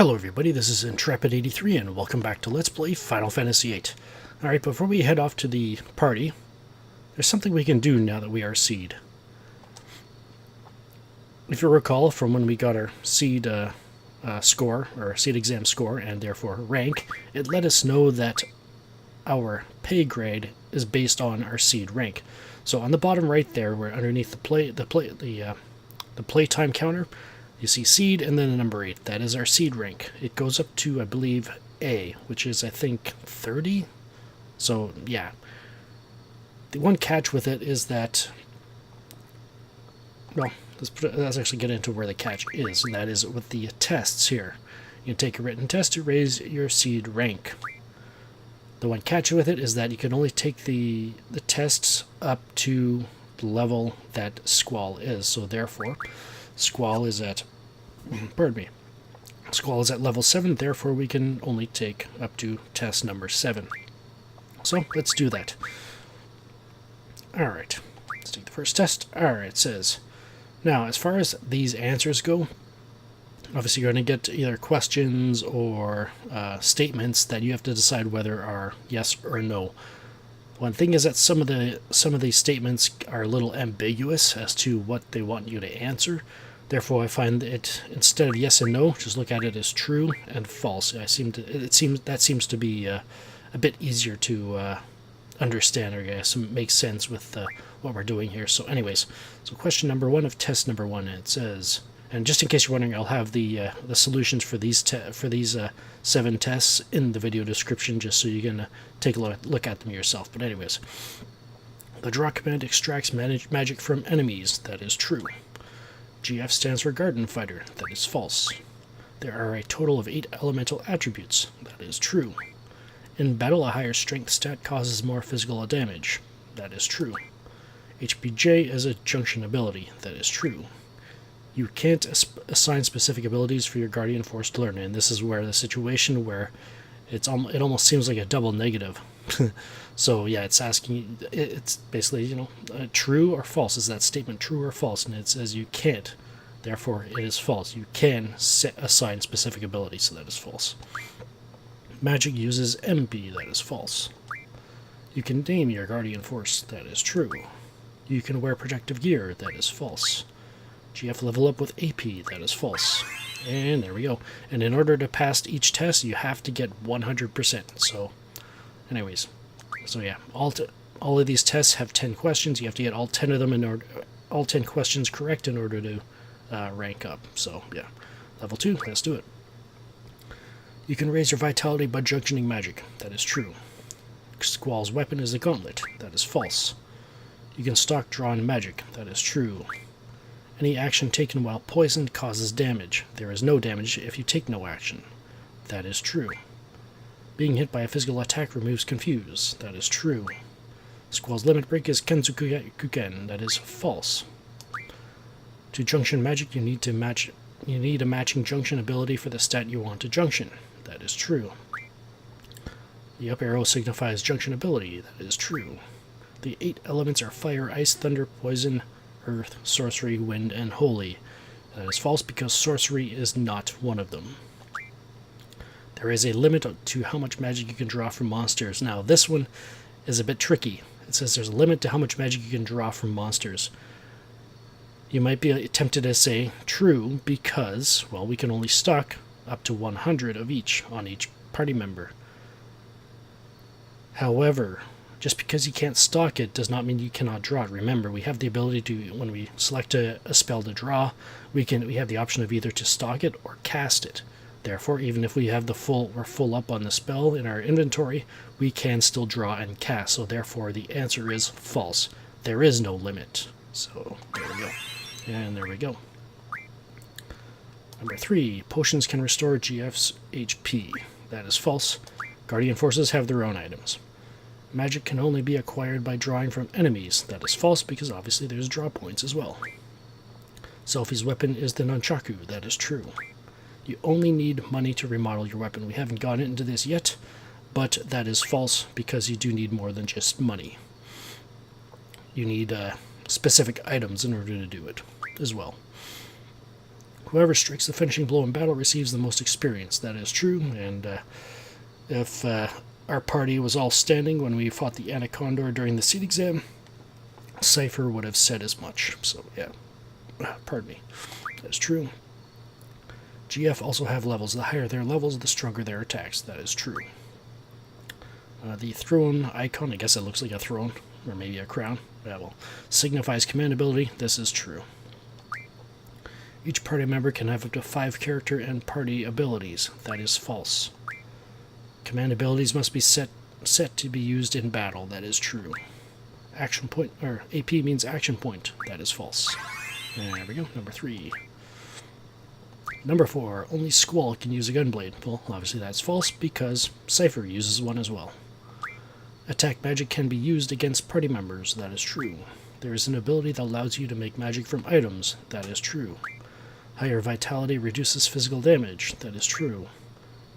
Hello everybody, this is Intrepid83 and welcome back to Let's Play Final Fantasy VIII. Alright, before we head off to the party, there's something we can do now that we are Seed. If you recall from when we got our Seed score, or Seed exam score, and therefore rank, it let us know that our pay grade is based on our Seed rank. So on the bottom right there, where underneath the playtime counter, you see Seed and then the number 8. That is our Seed rank. It goes up to, I believe, A, which is, I think, 30? So, yeah. The one catch with it is that... Well, let's actually get into where the catch is, and that is with the tests here. You can take a written test to raise your Seed rank. The one catch with it is that you can only take the tests up to the level that Squall is. So, therefore... Squall is at, pardon me, Squall is at level 7, therefore we can only take up to test number 7. So, let's do that. Alright, let's take the first test. Alright, it says, now, as far as these answers go, obviously you're going to get either questions or statements that you have to decide whether are yes or no. One thing is that some of these statements are a little ambiguous as to what they want you to answer. Therefore, I find that instead of yes and no, just look at it as true and false. That seems to be a bit easier to understand, or I guess make sense with what we're doing here. So, anyways, so question number 1 of test number 1, it says, and just in case you're wondering, I'll have the solutions for these 7 tests in the video description, just so you can take a look at them yourself. But anyways, the draw command extracts magic from enemies. That is true. GF stands for Garden Fighter. That is false. There are a total of 8 elemental attributes. That is true. In battle, a higher strength stat causes more physical damage. That is true. HPJ is a junction ability. That is true. You can't assign specific abilities for your Guardian Force to learn, and this is where the situation where it almost seems like a double negative. So yeah, it's asking, it's basically, you know, true or false. Is that statement true or false? And it says you can't, therefore it is false. You can assign specific abilities, so that is false. Magic uses MP, that is false. You can name your Guardian Force, that is true. You can wear protective gear, that is false. GF level up with AP, that is false. And there we go. And in order to pass each test, you have to get 100%. So, anyways, so yeah, all of these tests have 10 questions. You have to get all 10 of them in order, all 10 questions correct in order to rank up. So yeah, level 2, let's do it. You can raise your vitality by junctioning magic. That is true. Squall's weapon is a gauntlet. That is false. You can stock drawn magic. That is true. Any action taken while poisoned causes damage. There is no damage if you take no action. That is true. Being hit by a physical attack removes confuse. That is true. Squall's limit break is Kenzukuken. That is false. To junction magic, you need a matching junction ability for the stat you want to junction. That is true. The up arrow signifies junction ability. That is true. The 8 elements are fire, ice, thunder, poison, earth, sorcery, wind, and holy. That is false because sorcery is not one of them. There is a limit to how much magic you can draw from monsters. Now, this one is a bit tricky. It says there's a limit to how much magic you can draw from monsters. You might be tempted to say true because, well, we can only stock up to 100 of each on each party member. However, just because you can't stock it does not mean you cannot draw it. Remember, we have the ability to, when we select a spell to draw, we have the option of either to stock it or cast it. Therefore, even if we have we're full up on the spell in our inventory, we can still draw and cast. So therefore, the answer is false. There is no limit. So there we go. And there we go. Number 3, potions can restore GF's HP. That is false. Guardian Forces have their own items. Magic can only be acquired by drawing from enemies. That is false because obviously there's draw points as well. Selphie's weapon is the nunchaku. That is true. You only need money to remodel your weapon. We haven't gotten into this yet, but that is false because you do need more than just money. You need specific items in order to do it as well. Whoever strikes the finishing blow in battle receives the most experience. That is true, and if our party was all standing when we fought the Anaconda during the seat exam, Cypher would have said as much. So, yeah. Pardon me. That is true. GF also have levels. The higher their levels, the stronger their attacks. That is true. The throne icon, I guess it looks like a throne, or maybe a crown. Yeah, well, signifies command ability. This is true. Each party member can have up to 5 character and party abilities. That is false. Command abilities must be set to be used in battle. That is true. Action point, or AP means action point. That is false. There we go. Number 3. Number 4. Only Squall can use a gunblade. Well, obviously that's false because Cypher uses one as well. Attack magic can be used against party members. That is true. There is an ability that allows you to make magic from items. That is true. Higher vitality reduces physical damage. That is true.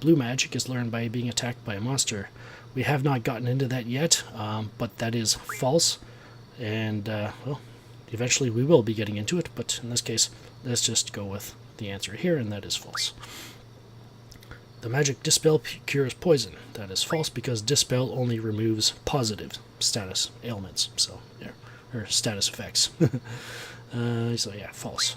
Blue magic is learned by being attacked by a monster. We have not gotten into that yet, but that is false. And, well, eventually we will be getting into it, but in this case, let's just go with the answer here, and that is false. The magic Dispel cures poison. That is false because Dispel only removes positive status ailments, so, yeah, or status effects. So, yeah, false.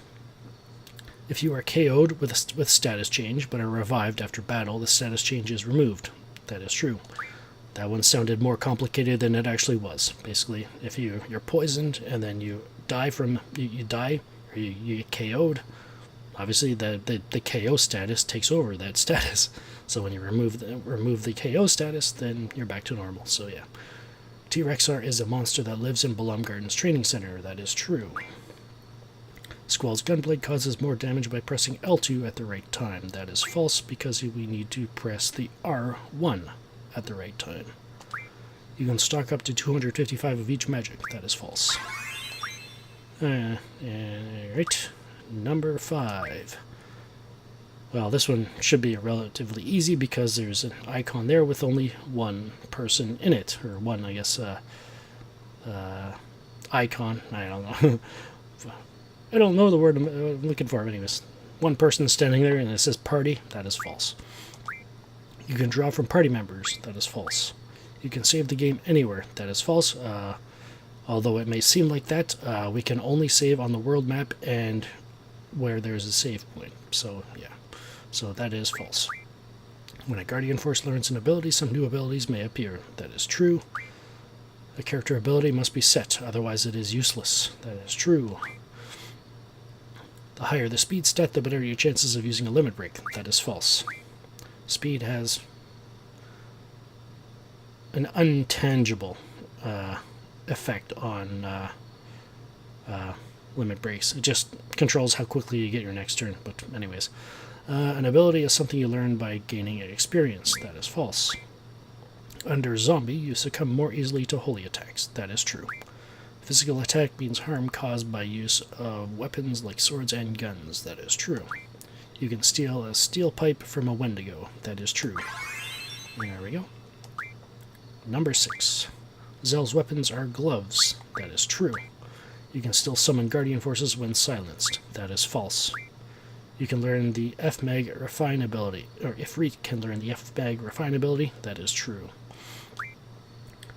If you are KO'd with status change, but are revived after battle, the status change is removed. That is true. That one sounded more complicated than it actually was. Basically, if you're poisoned and then you die you die, or you get KO'd, obviously the KO status takes over that status. So when you remove the KO status, then you're back to normal. So yeah. T-Rexar is a monster that lives in Balam Gardens Training Center. That is true. Squall's gunblade causes more damage by pressing L2 at the right time. That is false because we need to press the R1 at the right time. You can stock up to 255 of each magic. That is false. Alright. Number 5. Well, this one should be relatively easy because there's an icon there with only one person in it. Or one, I guess, icon. I don't know. I don't know the word I'm looking for, anyways. One person standing there and it says party. That is false. You can draw from party members. That is false. You can save the game anywhere. That is false. Although it may seem like that, we can only save on the world map and where there's a save point. So, yeah. So that is false. When a Guardian Force learns an ability, some new abilities may appear. That is true. A character ability must be set, otherwise it is useless. That is true. The higher the speed stat, the better your chances of using a limit break. That is false. Speed has an untangible effect on limit breaks. It just controls how quickly you get your next turn. But anyways, an ability is something you learn by gaining experience. That is false. Under Zombie, you succumb more easily to holy attacks. That is true. Physical attack means harm caused by use of weapons like swords and guns. That is true. You can steal a steel pipe from a Wendigo. That is true. There we go. Number 6. Zell's weapons are gloves. That is true. You can still summon Guardian Forces when silenced. That is false. You can learn the F-Mag Refine ability, or Ifrit can learn the F-Mag Refine ability. That is true.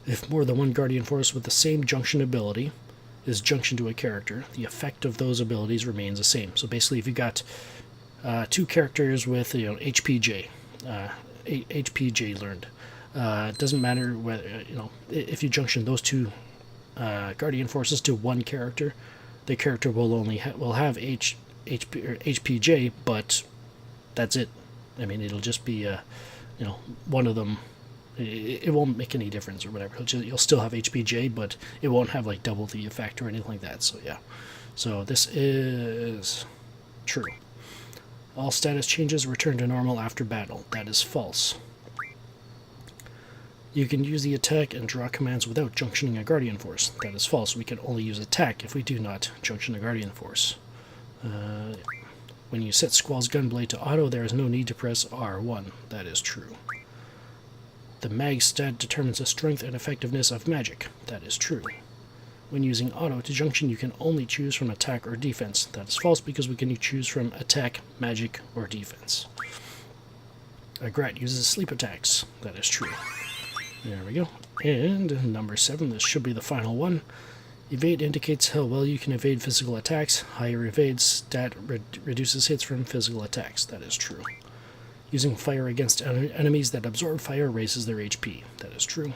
If more than one Guardian Force with the same junction ability is junctioned to a character, the effect of those abilities remains the same. So basically, if you got 2 characters with HPJ, HPJ learned, it doesn't matter whether if you junction those 2 Guardian Forces to one character, the character will only will have HPJ, but that's it. I mean, it'll just be one of them. It won't make any difference or whatever. You'll still have HPJ, but it won't have like double the effect or anything like that. So yeah. So this is true. All status changes return to normal after battle. That is false. You can use the attack and draw commands without junctioning a Guardian Force. That is false. We can only use attack if we do not junction a Guardian Force. When you set Squall's Gunblade to auto, there is no need to press R1. That is true. The mag stat determines the strength and effectiveness of magic. That is true. When using auto to junction, you can only choose from attack or defense. That is false because we can choose from attack, magic, or defense. Grat uses sleep attacks. That is true. There we go. And number 7, this should be the final one. Evade indicates how well you can evade physical attacks. Higher evade stat reduces hits from physical attacks. That is true. Using fire against enemies that absorb fire raises their HP. That is true.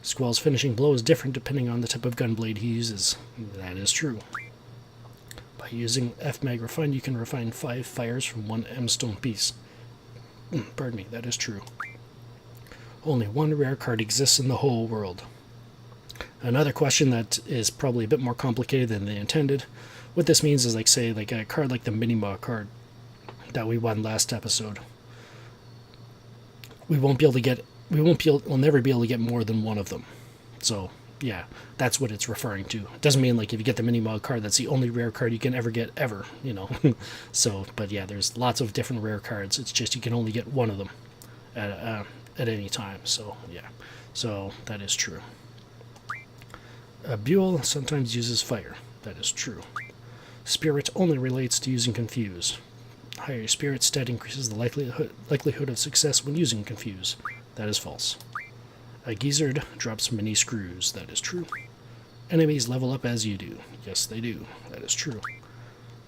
Squall's finishing blow is different depending on the type of gunblade he uses. That is true. By using F-Mag Refine, you can refine 5 fires from 1 M-Stone piece. Pardon me, that is true. Only 1 rare card exists in the whole world. Another question that is probably a bit more complicated than they intended. What this means is, like, say, like a card like the NYYYY card that we won last episode. We'll never be able to get more than 1 of them. So, yeah, that's what it's referring to. It doesn't mean, like, if you get the NNYYY card, that's the only rare card you can ever get, ever, you know. So, but yeah, there's lots of different rare cards. It's just you can only get 1 of them at any time. So, yeah. So, that is true. Buell sometimes uses fire. That is true. Spirit only relates to using Confuse. Higher Spirit stat increases the likelihood of success when using Confuse. That is false. A Gizzard drops mini screws. That is true. Enemies level up as you do. Yes, they do. That is true.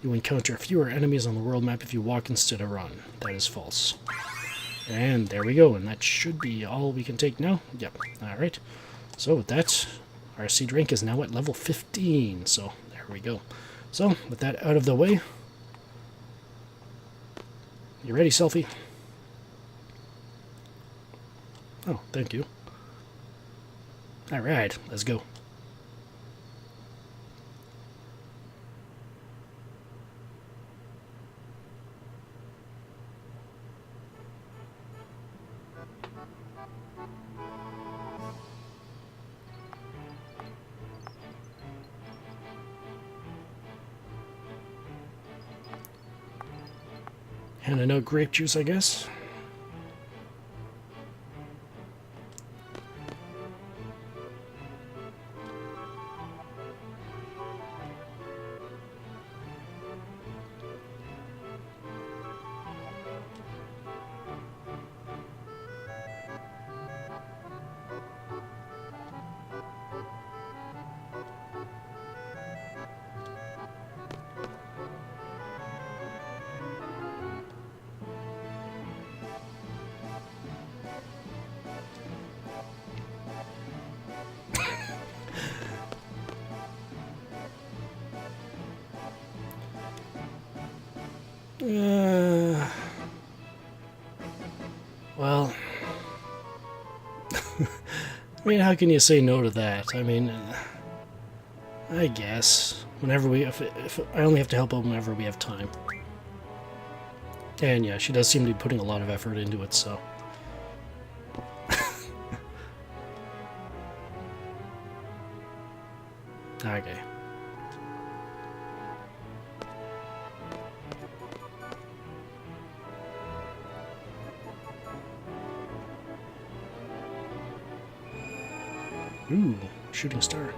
You encounter fewer enemies on the world map if you walk instead of run. That is false. And there we go, and that should be all we can take now. Yep. Alright. So with that, our seed rank is now at level 15. So there we go. So with that out of the way, you ready, Selfie? Oh, thank you. Alright, let's go. And a no grape juice, I guess. Well, I mean, how can you say no to that? I mean, I guess whenever if I only have to help out whenever we have time. And yeah, she does seem to be putting a lot of effort into it, so. Okay. Ooh, shooting star.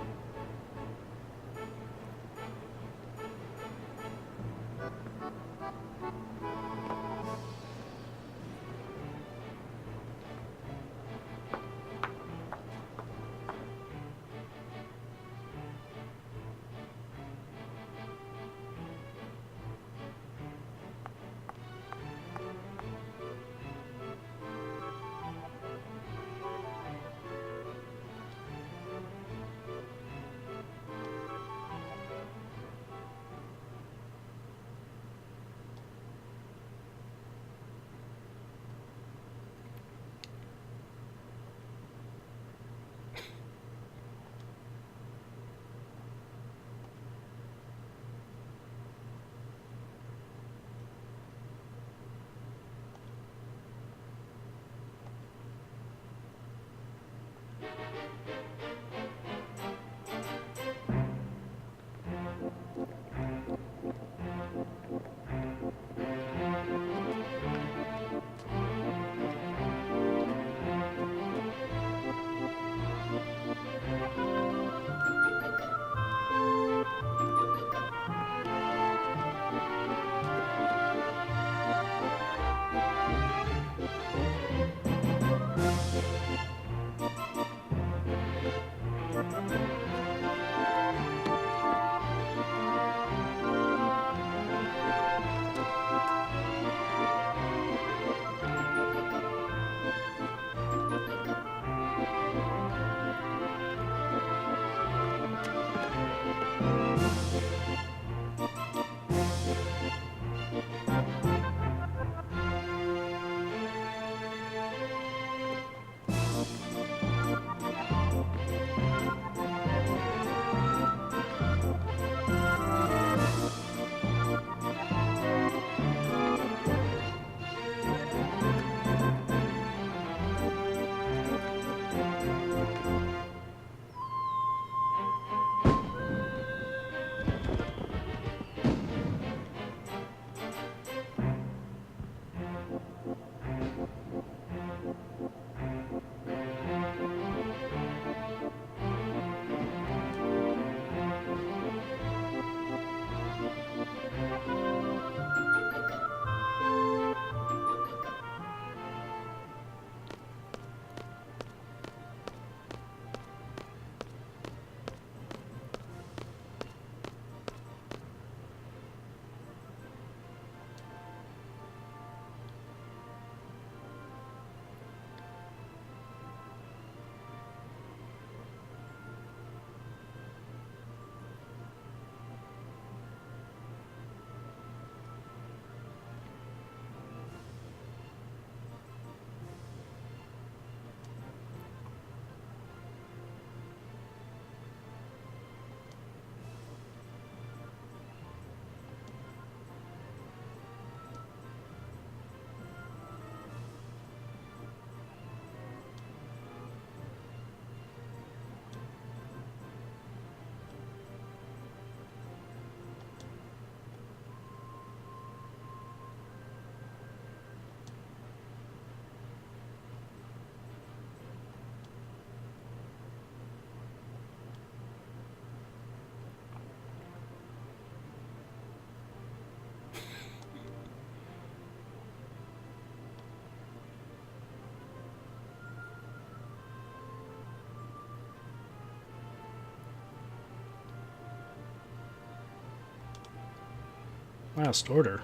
Last order?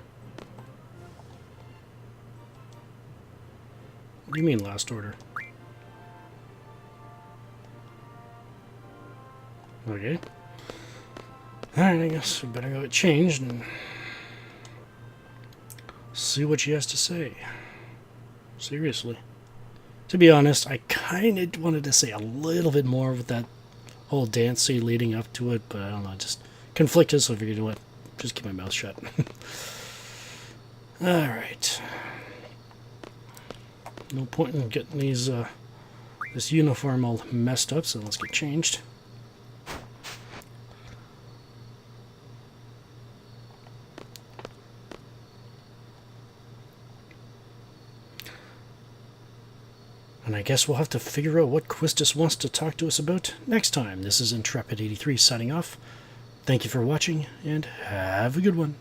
What do you mean last order? Okay. Alright, I guess we better go get changed and see what she has to say. Seriously. To be honest, I kind of wanted to say a little bit more with that whole dance scene leading up to it, but I don't know, just conflicted, so I figured, you know what, just keep my mouth shut. Alright. No point in getting these, this uniform all messed up, so let's get changed. And I guess we'll have to figure out what Quistis wants to talk to us about next time. This is Intrepid83 signing off. Thank you for watching, and have a good one.